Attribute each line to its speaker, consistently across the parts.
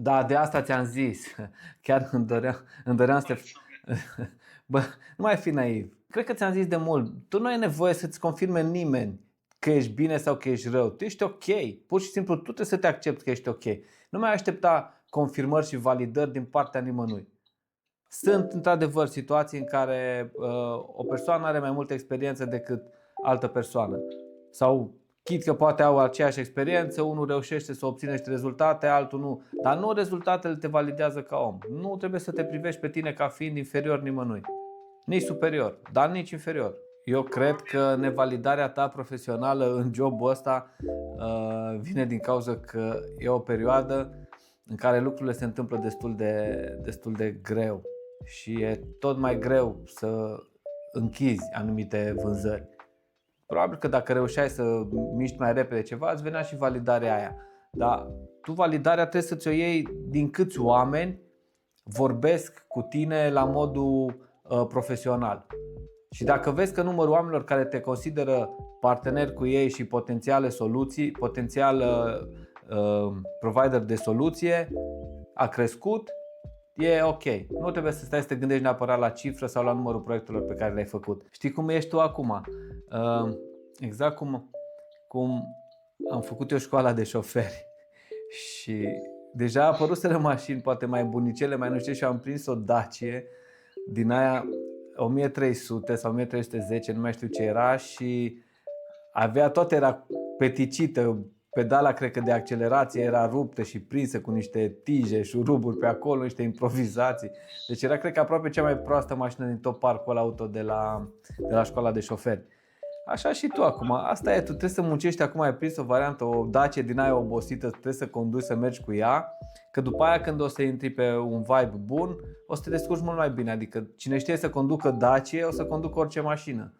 Speaker 1: Da, de asta ți-am zis. Chiar îmi doream să te... Bă, nu mai fi naiv. Cred că ți-am zis de mult. Tu nu ai nevoie să-ți confirme nimeni că ești bine sau că ești rău. Tu ești ok. Pur și simplu tu trebuie să te accepti că ești ok. Nu mai aștepta confirmări și validări din partea nimănui. Sunt într-adevăr situații în care o persoană are mai multă experiență decât altă persoană. Sau chit că poate au aceeași experiență, unul reușește să obțină niște rezultate, altul nu. Dar nu rezultatele te validează ca om. Nu trebuie să te privești pe tine ca fiind inferior nimănui. Nici superior, dar nici inferior. Eu cred că nevalidarea ta profesională în jobul ăsta vine din cauza că e o perioadă în care lucrurile se întâmplă destul de greu și e tot mai greu să închizi anumite vânzări. Probabil că dacă reușeai să miști mai repede ceva, îți venea și validarea aia. Dar tu validarea trebuie să ți-o iei din câți oameni vorbesc cu tine la modul profesional. Și dacă vezi că numărul oamenilor care te consideră parteneri cu ei și potențiale soluții, potențial provider de soluție a crescut, e ok. Nu trebuie să stai să te gândești neapărat la cifră sau la numărul proiectelor pe care le-ai făcut. Știi cum ești tu acum? Exact cum am făcut eu școala de șoferi și deja apăruseră mașini poate mai bunicele, mai nu știu, și am prins o Dacie din aia 1300 sau 1310, nu mai știu ce era, și avea, tot era peticită, pedala cred că de accelerație era ruptă și prinsă cu niște tije, șuruburi pe acolo, niște improvizații. Deci era, cred că, aproape cea mai proastă mașină din tot parcul auto de la școala de șoferi. Așa și tu acum, asta e, tu trebuie să muncești acum, ai prins o variantă, o Dacie din aia obosită, trebuie să conduci, să mergi cu ea, că după aia când o să intri pe un vibe bun, o să te descurci mult mai bine, adică cine știe să conducă Dacie, o să conducă orice mașină.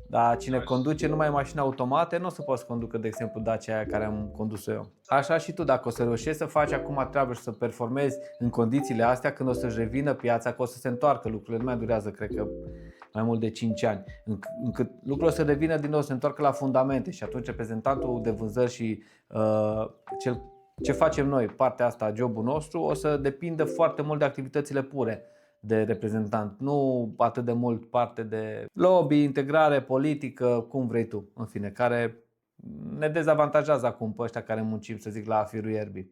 Speaker 1: Dar cine conduce numai mașini automate, nu o să poți să conducă, de exemplu, Dacia aia care am condus-o eu. Așa și tu, dacă o să reușești să faci acum treabă și să performezi în condițiile astea, când o să-și revină piața, că o să se întoarcă lucrurile, nu mai durează, cred că, mai mult de 5 ani, încât lucrurile o să revină din nou, să se întoarcă la fundamente și atunci reprezentantul de vânzări și ce facem noi, partea asta, jobul nostru, o să depindă foarte mult de activitățile pure de reprezentant, nu atât de mult parte de lobby, integrare, politică, cum vrei tu, în fine, care ne dezavantajează acum pe ăștia care muncim, să zic, la firul ierbii.